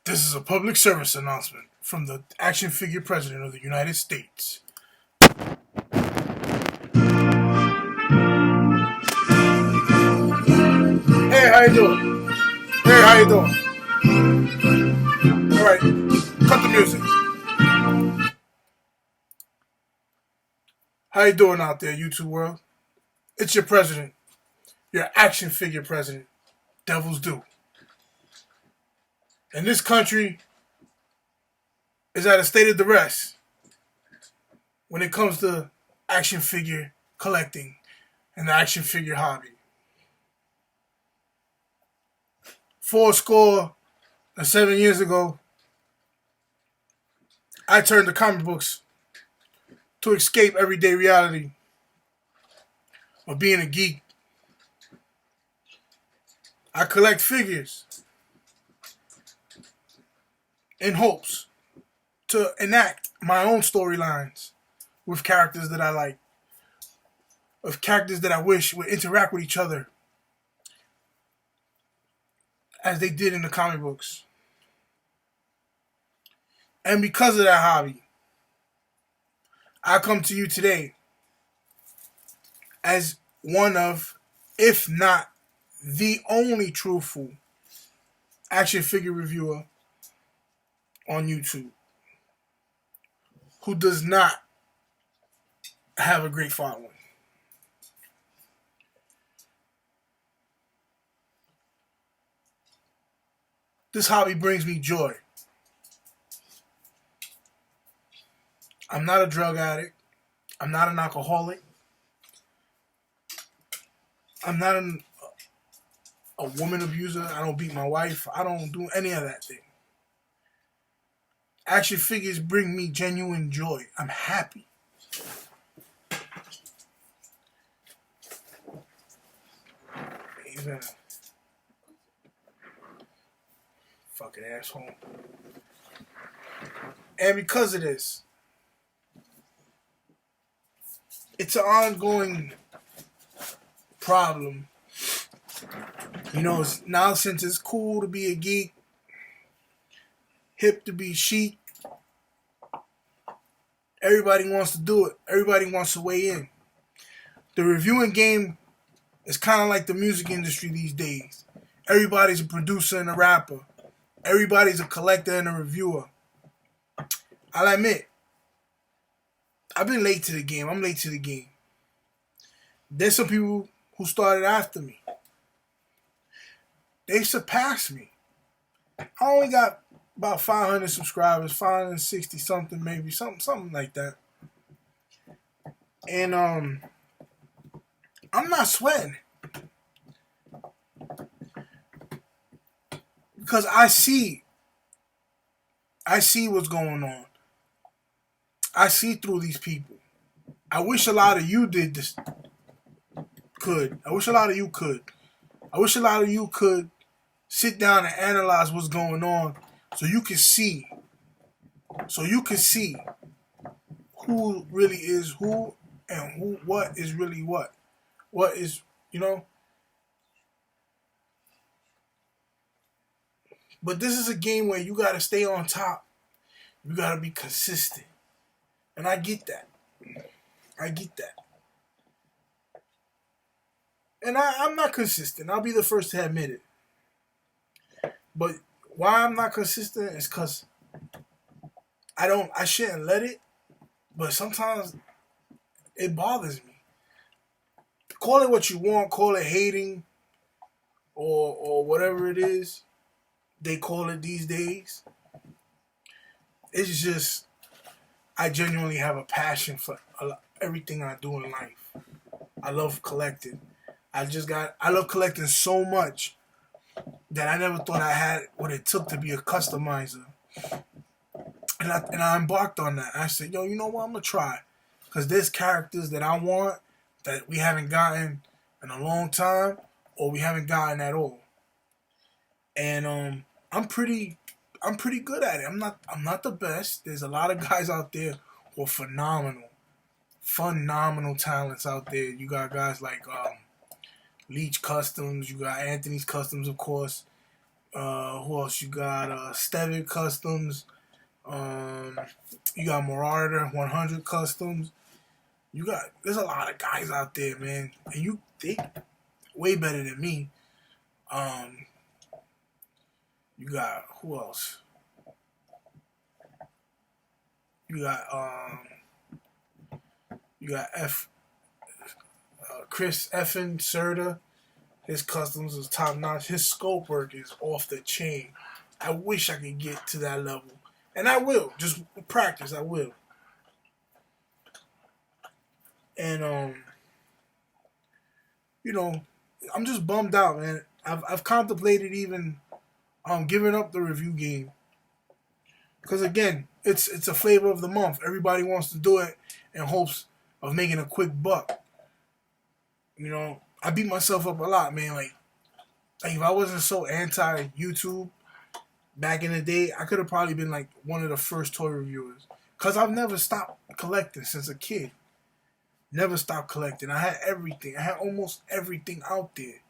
This is a public service announcement from the action figure president of the United States. Hey, how you doing? Hey, how you doing? All right, cut the music. How you doing out there, YouTube world? It's your president, your action figure president, Devils Do. And this country is at a state of duress when it comes to action figure collecting and the action figure hobby. 7 years ago, I turned to comic books to escape everyday reality of being a geek. I collect figures in hopes to enact my own storylines with characters that I like, of characters that I wish would interact with each other as they did in the comic books. And because of that hobby, I come to you today as one of, if not the only truthful action figure reviewer on YouTube who does not have a great following. This hobby brings me joy. I'm not a drug addict. I'm not an alcoholic. I'm not a woman abuser. I don't beat my wife. I don't do any of that thing. Action figures bring me genuine joy. I'm happy. He's a fucking asshole. And because of this, it's an ongoing problem. You know, now since it's cool to be a geek, hip to be chic, everybody wants to do it. Everybody wants to weigh in. The reviewing game is kind of like the music industry these days. Everybody's a producer and a rapper. Everybody's a collector and a reviewer. I'll admit, I've been late to the game. I'm late to the game. There's some people who started after me. They surpassed me. I only got about 500 subscribers, 560 something, maybe something like that. And I'm not sweating because I see what's going on. I see through these people. I wish a lot of you did this. I wish a lot of you could. I wish a lot of you could sit down and analyze what's going on so you can see. So you can see who really is who and what is really what. What is, you know. But this is a game where you got to stay on top. You got to be consistent. And I get that. I get that. And I'm not consistent. I'll be the first to admit it. But why I'm not consistent is because I shouldn't let it. But sometimes it bothers me. Call it what you want. Call it hating. Or whatever it is they call it these days. It's just, I genuinely have a passion for everything I do in life. I love collecting. I love collecting so much that I never thought I had what it took to be a customizer. And I embarked on that. I said, yo, you know what? I'm going to try. Because there's characters that I want that we haven't gotten in a long time or we haven't gotten at all. And I'm pretty good at it. I'm not the best. There's a lot of guys out there who are phenomenal talents out there. You got guys like Leech Customs. You got Anthony's Customs, of course. Who else you got? Stevic Customs. You got Marauder 100 Customs. There's a lot of guys out there, man, and they way better than me. You got who else? You got Chris Effin Serta. His customs is top notch. His scope work is off the chain. I wish I could get to that level, and I will. Just practice, I will. And I'm just bummed out, man. I've contemplated even giving up the review game, because again, it's a flavor of the month. Everybody wants to do it in hopes of making a quick buck. I beat myself up a lot, man. Like if I wasn't so anti YouTube back in the day, I could have probably been like one of the first toy reviewers, because I've never stopped collecting since a kid. Never stopped collecting. I had everything. I had almost everything out there.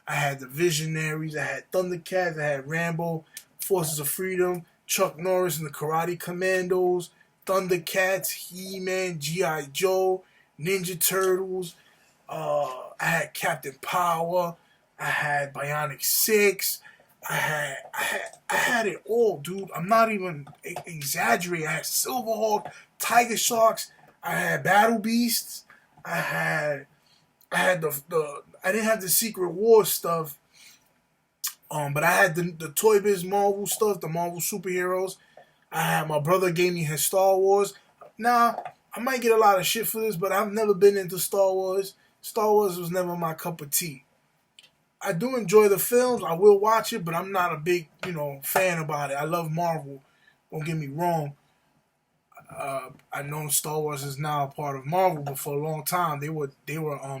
I had the Visionaries. I had Thundercats. I had Rambo, Forces of Freedom, Chuck Norris and the Karate Commandos, Thundercats, He-Man, G.I. Joe, Ninja Turtles. I had Captain Power. I had Bionic 6. I had it all, dude. I'm not even exaggerating. I had Silverhawk, Tiger Sharks. I had Battle Beasts. I had the I didn't have the Secret Wars stuff. But I had the Toy Biz Marvel stuff, the Marvel superheroes. My brother gave me his Star Wars. Now, I might get a lot of shit for this, but I've never been into Star Wars. Star Wars was never my cup of tea. I do enjoy the films. I will watch it, but I'm not a big, fan about it. I love Marvel. Don't get me wrong. I know Star Wars is now a part of Marvel, but for a long time they were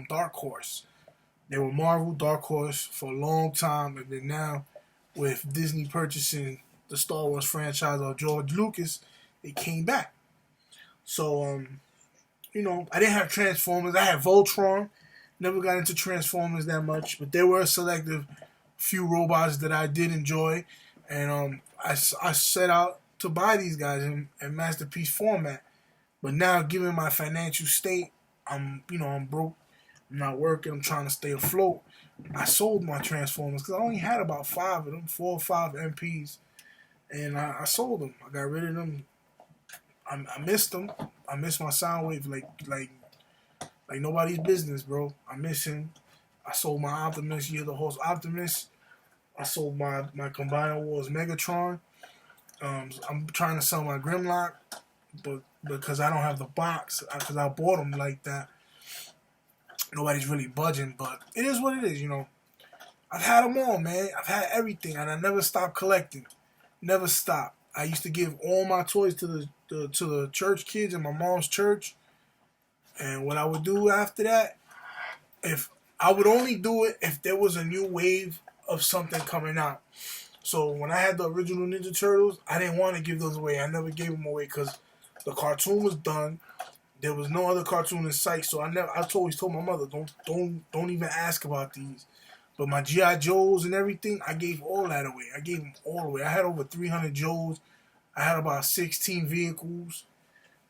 Dark Horse. They were Marvel, Dark Horse for a long time, and then now with Disney purchasing the Star Wars franchise of George Lucas, they came back. So I didn't have Transformers. I had Voltron. Never got into Transformers that much, but there were a selective few robots that I did enjoy, and I set out to buy these guys in masterpiece format. But now, given my financial state, I'm broke. I'm not working. I'm trying to stay afloat. I sold my Transformers because I only had about 5 of them, 4 or 5 MPs, and I sold them. I got rid of them. I missed them. I miss my Soundwave like nobody's business, bro. I miss him. I sold my Optimus, Year the Horse Optimus. I sold my Combiner Wars Megatron. I'm trying to sell my Grimlock, but because I don't have the box, because I bought them like that, nobody's really budging. But it is what it is, I've had them all, man. I've had everything, and I never stopped collecting. Never stopped. I used to give all my toys to the church kids in my mom's church. And what I would do after that, if I would only do it if there was a new wave of something coming out. So when I had the original Ninja Turtles, I didn't want to give those away. I never gave them away because the cartoon was done. There was no other cartoon in sight, so I always told my mother, don't even ask about these. But my G.I. Joes and everything, I gave all that away. I gave them all away. I had over 300 Joes. I had about 16 vehicles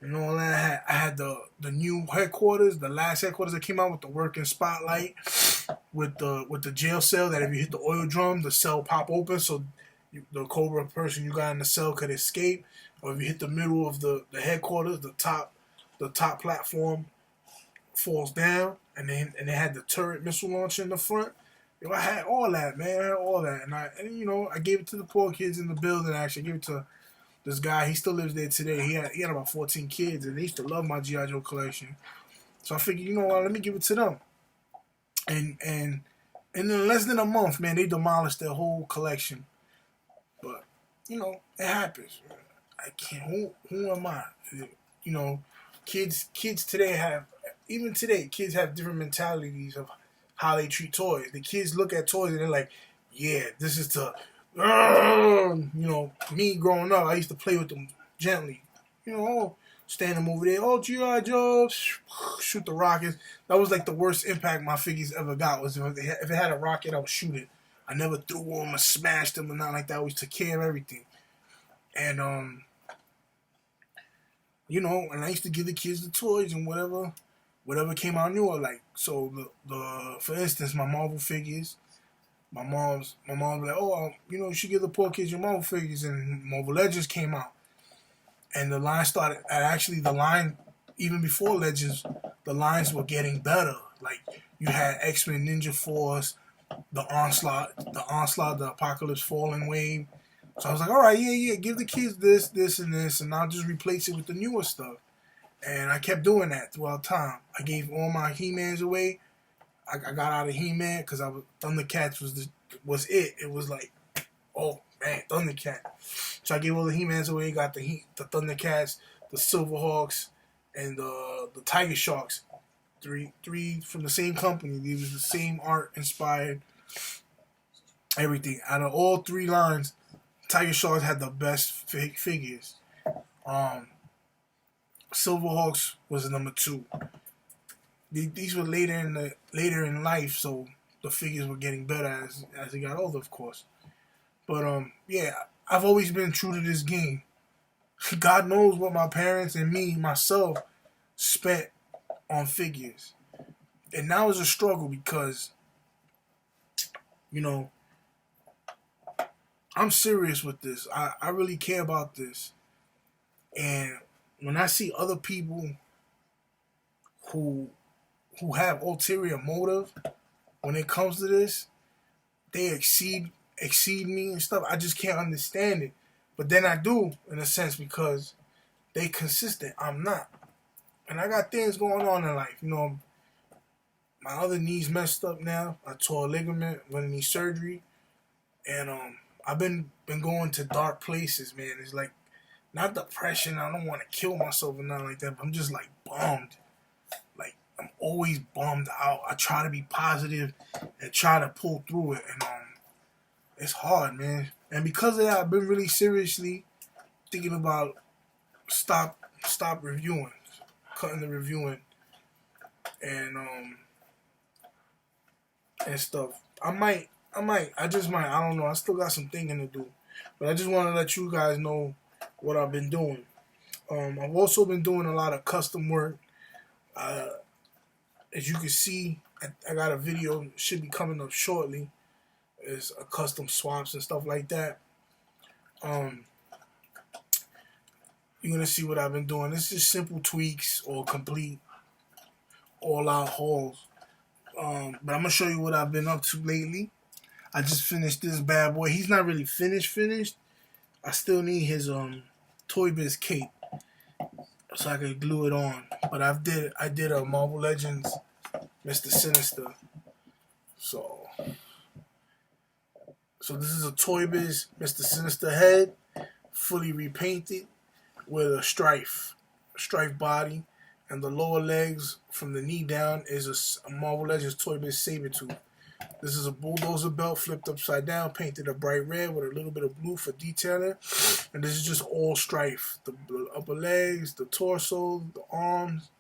and all that. I had the new headquarters, the last headquarters that came out with the working spotlight, with the jail cell that if you hit the oil drum, the cell pop open so the Cobra person you got in the cell could escape. Or if you hit the middle of the headquarters, the top platform falls down, and they had the turret missile launcher in the front. I had all that, man. I had all that, and I gave it to the poor kids in the building. Actually, I gave it to this guy. He still lives there today. He had about 14 kids, and they used to love my G.I. Joe collection. So I figured, let me give it to them. And in less than a month, man, they demolished their whole collection. But it happens. I can't. Who am I? Kids today kids have different mentalities of how they treat toys. The kids look at toys and they're like, yeah, this is to, me growing up, I used to play with them gently. Stand them over there, G.I. Joe, shoot the rockets. That was like the worst impact my figures ever got, was if it had a rocket, I would shoot it. I never threw them or smashed them or nothing like that. I always took care of everything. And you know, and I used to give the kids the toys and whatever came out new. Like, so the for instance, my Marvel figures. My mom's like, oh, you know, you should give the poor kids your Marvel figures, and Marvel Legends came out, and the line started. And actually, the line even before Legends, the lines were getting better. Like, you had X-Men Ninja Force, the Onslaught, the Apocalypse Fallen Wave. So I was like, all right, yeah, give the kids this, and I'll just replace it with the newer stuff. And I kept doing that throughout time. I gave all my He-Mans away. I got out of He-Man because Thundercats was it. It was like, oh man, Thundercat. So I gave all the He-Mans away. Got the Thundercats, the Silverhawks, and the Tiger Sharks. Three from the same company. These was the same art inspired. Everything out of all three lines, Tiger Sharks had the best figures. Silverhawks was number 2. These were later in life, so the figures were getting better as they got older, of course. But yeah, I've always been true to this game. God knows what my parents and myself spent on figures, and now it's a struggle because, you know, I'm serious with this. I really care about this, and when I see other people who have ulterior motive when it comes to this, they exceed me and stuff. I just can't understand it. But then I do, in a sense, because they consistent. I'm not. And I got things going on in life. You know, my other knee's messed up now. I tore a ligament, went in knee surgery. And I've been going to dark places, man. It's like, not depression. I don't want to kill myself or nothing like that. But I'm just like bummed. Like, I'm always bummed out. I try to be positive and try to pull through it. And it's hard, man. And because of that, I've been really seriously thinking about stop reviewing, cutting the reviewing, and stuff. I just might. I don't know. I still got some thinking to do, but I just want to let you guys know what I've been doing. I've also been doing a lot of custom work. As you can see, I got a video should be coming up shortly. It's a custom swaps and stuff like that. You're gonna see what I've been doing. It's just simple tweaks or complete all-out hauls. But I'm gonna show you what I've been up to lately. I just finished this bad boy. He's not really finished. I still need his Toy Biz cape so I can glue it on. But I did a Marvel Legends Mr. Sinister. So this is a Toy Biz Mr. Sinister head, fully repainted with a strife body, and the lower legs from the knee down is a Marvel Legends Toy Biz Sabretooth. This is a bulldozer belt flipped upside down, painted a bright red with a little bit of blue for detailing, and this is just all strife. The upper legs, the torso, the arms,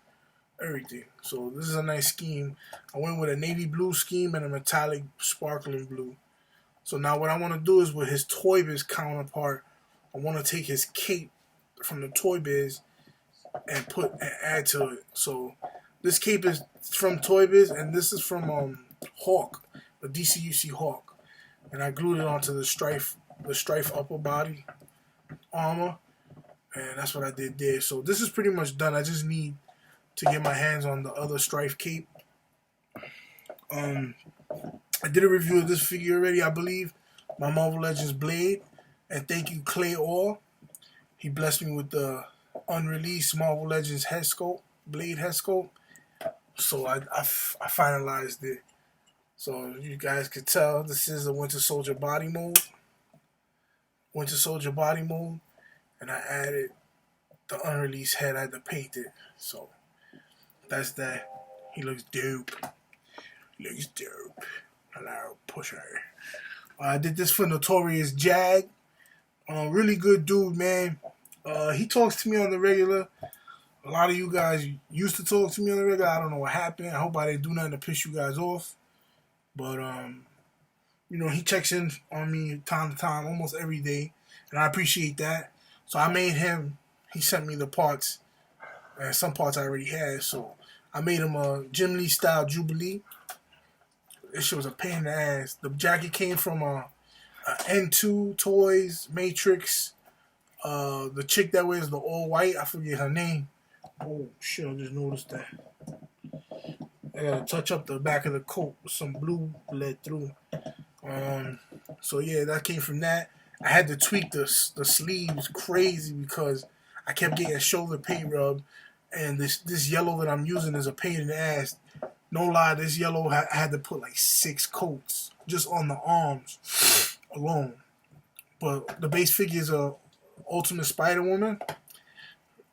everything. So this is a nice scheme. I went with a navy blue scheme and a metallic sparkling blue. So now what I want to do is with his Toy Biz counterpart, I want to take his cape from the Toy Biz and add to it. So this cape is from Toy Biz, and this is from Hawk, the DCUC Hawk, and I glued it onto the strife upper body armor, and that's what I did there. So this is pretty much done. I just need to get my hands on the other strife cape. I did a review of this figure already, I believe. My Marvel Legends Blade. And thank you, Clay Orr. He blessed me with the unreleased Marvel Legends head sculpt, Blade head sculpt. So I finalized it. So you guys could tell this is a Winter Soldier body mold. And I added the unreleased head. I had to paint it. So that's that. He looks dope. Hello, pusher. I did this for Notorious Jag. Really good dude, man. He talks to me on the regular. A lot of you guys used to talk to me on the regular. I don't know what happened. I hope I didn't do nothing to piss you guys off. But, You know, he checks in on me time to time, almost every day, and I appreciate that. So I made him. He sent me the parts, and some parts I already had. So I made him a Jim Lee style Jubilee. This shit was a pain in the ass. The jacket came from a N2 Toys Matrix. The chick that wears the all white, I forget her name. Oh shit! I just noticed that. I gotta touch up the back of the coat with some blue bled through. So yeah, that came from that. I had to tweak the sleeves crazy because I kept getting shoulder paint rub, and this yellow that I'm using is a pain in the ass. No lie, this yellow I had to put like 6 coats just on the arms alone. But the base figure is a Ultimate Spider-Woman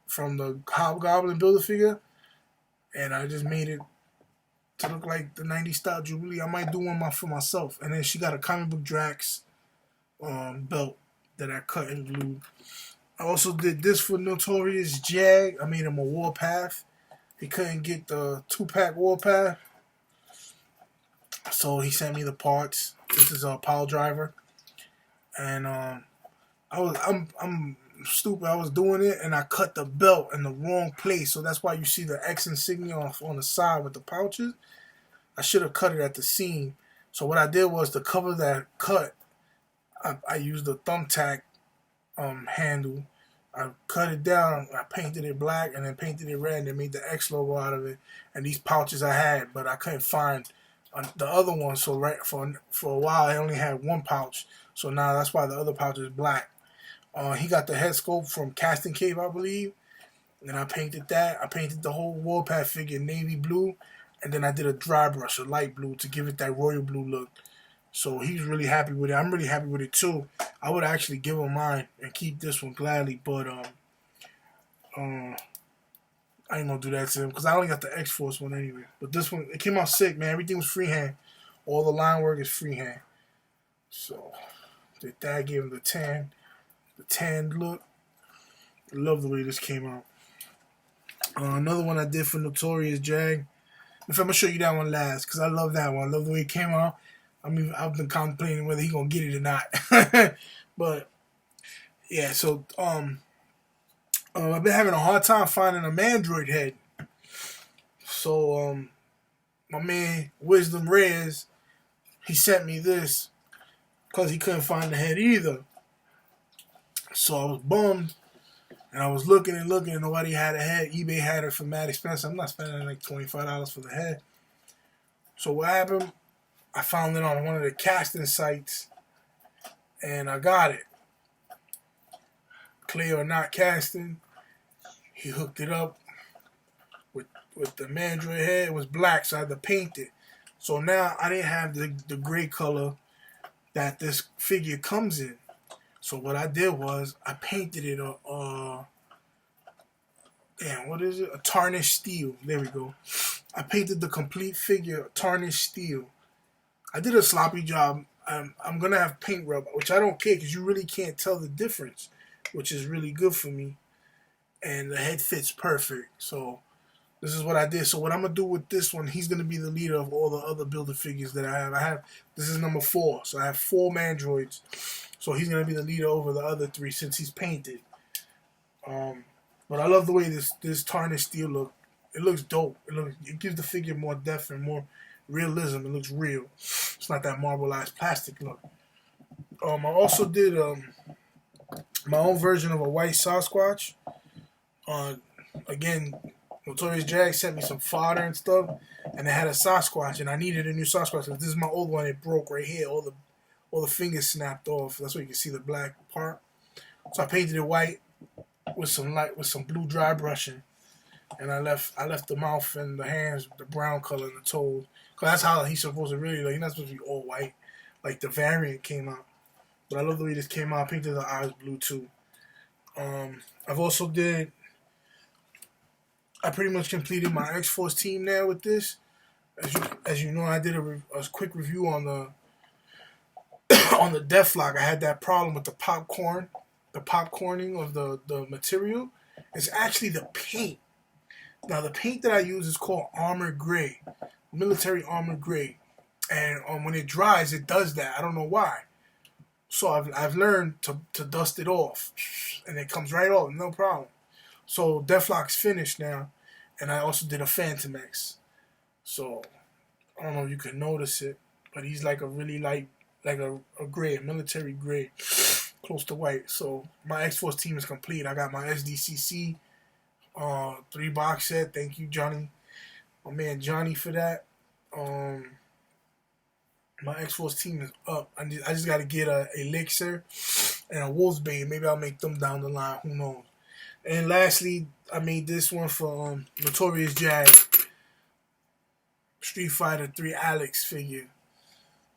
from the Hobgoblin Build-A-Figure, and I just made it to look like the 90s style Jubilee. I might do one for myself. And then she got a comic book Drax belt that I cut and glued. I also did this for Notorious Jag. I made him a Warpath. He couldn't get the 2-pack Warpath, so he sent me the parts. This is a Power Driver, and I'm stupid. I was doing it, and I cut the belt in the wrong place, so that's why you see the X insignia on the side with the pouches. I should have cut it at the seam. So what I did was to cover that cut, I used the thumbtack handle. I cut it down, I painted it black, and then painted it red, and then made the X logo out of it. And these pouches I had, but I couldn't find the other one. So right for a while, I only had one pouch. So now that's why the other pouch is black. He got the head sculpt from Casting Cave, I believe. And I painted that. I painted the whole Warpath figure navy blue. And then I did a dry brush, a light blue, to give it that royal blue look. So he's really happy with it. I'm really happy with it too. I would actually give him mine and keep this one gladly, but I ain't gonna do that to him because I only got the X-Force one anyway. But this one, it came out sick, man. Everything was freehand. All the line work is freehand. So did that, gave him the tan look. I love the way this came out. Another one I did for Notorious Jag. In fact, I'm gonna show you that one last because I love that one. I love the way it came out. I mean, I've been contemplating whether he's gonna get it or not. But yeah, so I've been having a hard time finding a Mandroid head. So my man Wisdom Reyes, he sent me this because he couldn't find the head either. So I was bummed, and I was looking and looking, and nobody had a head. eBay had it for mad expensive. I'm not spending like $25 for the head. So what happened? I found it on one of the casting sites, and I got it. Clay or Not Casting, he hooked it up with the Mandroid head. It was black, so I had to paint it. So now I didn't have the gray color that this figure comes in. So what I did was I painted it what is it? A tarnished steel. There we go. I painted the complete figure tarnished steel. I did a sloppy job. I'm going to have paint rub, which I don't care because you really can't tell the difference, which is really good for me. And the head fits perfect. So this is what I did. So what I'm going to do with this one, he's going to be the leader of all the other Build-A-Figures that I have. This is number 4. So I have 4 Mandroids. So he's going to be the leader over the other 3 since he's painted. But I love the way this tarnished steel look. It looks dope. It gives the figure more depth and more realism. It looks real. It's not that marbleized plastic look. I also did my own version of a white Sasquatch. Again, Notorious Jag sent me some fodder and stuff, and it had a Sasquatch, and I needed a new Sasquatch because this is my old one. It broke right here. All the fingers snapped off. That's why you can see the black part. So I painted it white with some blue dry brushing, and I left the mouth and the hands the brown color and the toes. Cause that's how he's supposed to really look. He's not supposed to be all white, like the variant came out. But I love the way this came out. I painted the eyes blue too. I've also I pretty much completed my X-Force team now with this. As you know, I did a quick review on the on the Deathlock. I had that problem with the popcorning of the material. It's actually the paint. Now the paint that I use is called Armor Gray, military Armor Gray. and when it dries, it does that. I don't know why. So I've learned to dust it off, and it comes right off, no problem. So Deathlock's finished now, and I also did a Phantom X. So I don't know if you can notice it, but he's like a really light, like a gray, a military gray, close to white. So my X-Force team is complete. I got my SDCC 3-box set. Thank you, Johnny, my man Johnny, for that. My X-Force team is up. I just got to get a Elixir and a Wolfsbane. Maybe I'll make them down the line. Who knows? And lastly, I made this one for Notorious Jag. Street Fighter 3 Alex figure.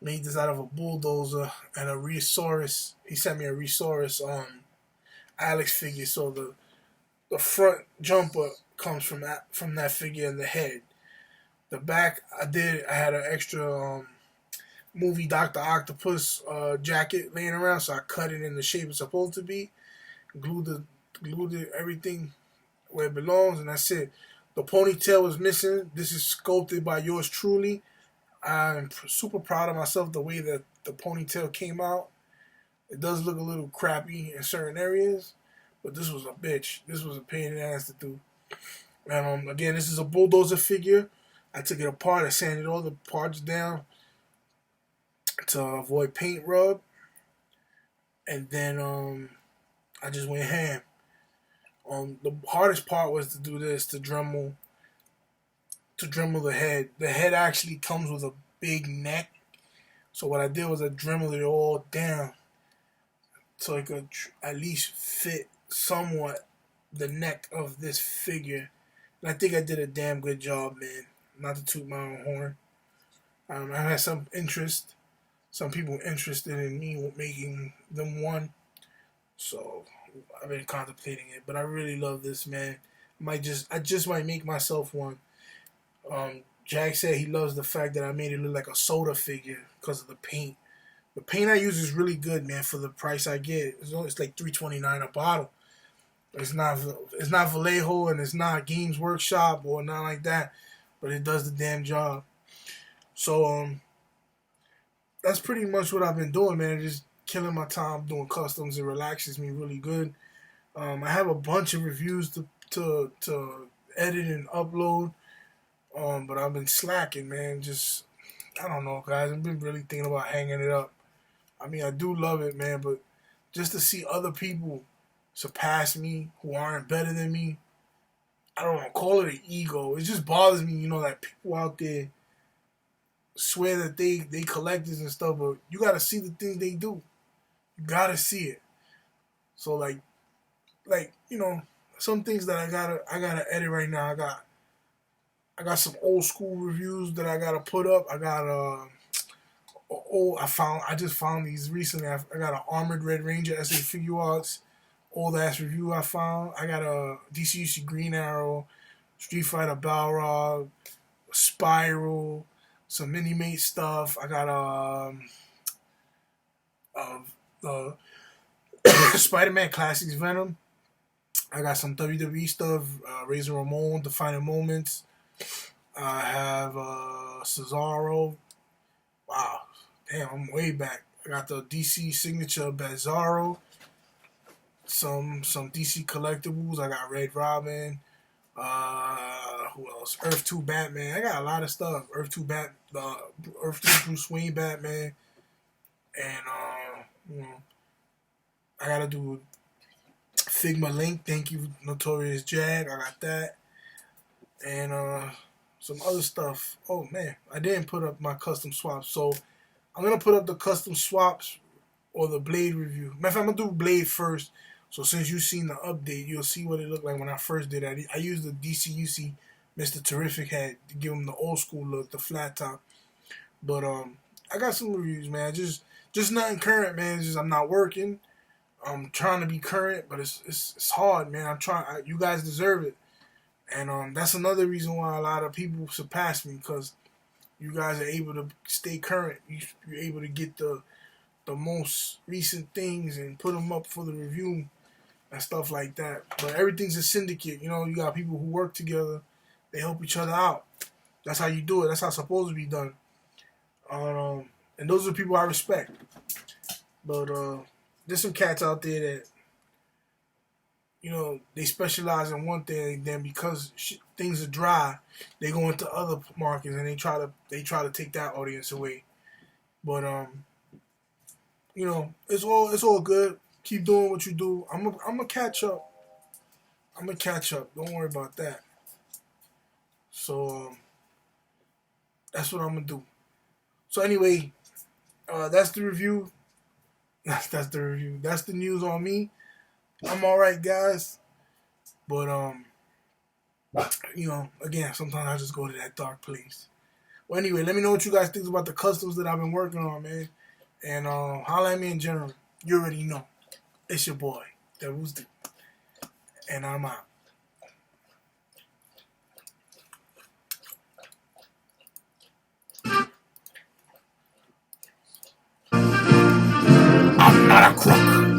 Made this out of a bulldozer and a Resaurus. He sent me a Resaurus Alex figure. So the front jumper comes from that figure and the head. The back I had an extra movie Dr. Octopus jacket laying around, so I cut it in the shape it's supposed to be. Glued everything where it belongs, and that's it. The ponytail was missing. This is sculpted by yours truly. I'm super proud of myself the way that the ponytail came out. It does look a little crappy in certain areas, but this was a bitch. This was a pain in the ass to do. And again, this is a bulldozer figure. I took it apart. I sanded all the parts down to avoid paint rub, and then I just went ham. The hardest part was to do this, to Dremel the head. The head actually comes with a big neck, so what I did was I dremeled it all down so it could at least fit somewhat the neck of this figure. And I think I did a damn good job, man. Not to toot my own horn. I had some people interested in me making them one, so I've been contemplating it. But I really love this, man. I just might make myself one. Jack said he loves the fact that I made it look like a soda figure because of the paint. The paint I use is really good, man, for the price I get. It's like $3.29 a bottle. It's not Vallejo and it's not Games Workshop or nothing like that, but it does the damn job. So that's pretty much what I've been doing, man. Just killing my time doing customs. It relaxes me really good. I have a bunch of reviews to edit and upload, but I've been slacking, man. Just, I don't know, guys. I've been really thinking about hanging it up. I mean, I do love it, man, but just to see other people surpass me who aren't better than me, I don't know, call it an ego. It just bothers me, you know, that people out there swear that they collectors and stuff, but you gotta see the things they do. You gotta see it. So like you know, some things that I gotta edit right now. I got some old school reviews that I gotta put up. I got I just found these recently. I got an Armored Red Ranger SA Figure Arts old ass review I found. I got a DCUC Green Arrow, Street Fighter Balrog, Spiral, some Mini-Mate stuff. I got the Spider-Man Classics Venom. I got some WWE stuff, Razor Ramon, Defining Moments. I have Cesaro. Wow, damn, I'm way back. I got the DC Signature Bizarro. Some DC collectibles. I got Red Robin. Who else? Earth 2 Batman. I got a lot of stuff. Earth 2 Bruce Wayne Batman. And you know, I gotta do Figma Link. Thank you, Notorious Jag. I got that. And some other stuff. Oh man, I didn't put up my custom swaps, so I'm gonna put up the custom swaps or the Blade review. Matter of fact, I'm gonna do Blade first. So since you've seen the update, you'll see what it looked like when I first did that. I used the DCUC Mr. Terrific hat to give him the old school look, the flat top. But I got some reviews, man. Just nothing current, man. It's just I'm not working. I'm trying to be current, but it's hard, man. I'm trying. You guys deserve it, and that's another reason why a lot of people surpass me, because you guys are able to stay current. You're able to get the most recent things and put them up for the review and stuff like that. But everything's a syndicate. You know, you got people who work together. They help each other out. That's how you do it. That's how it's supposed to be done. And those are people I respect. But there's some cats out there that, you know, they specialize in one thing. Then because things are dry, they go into other markets and they try to take that audience away. But you know, it's all good. Keep doing what you do. I'm gonna catch up. I'm gonna catch up. Don't worry about that. So that's what I'm gonna do. So anyway, that's the review. That's the review. That's the news on me. I'm all right, guys. But you know, again, sometimes I just go to that dark place. Well, anyway, let me know what you guys think about the customs that I've been working on, man. And holla at me in general. You already know. It's your boy, that was the, and I'm out. I'm not a crook.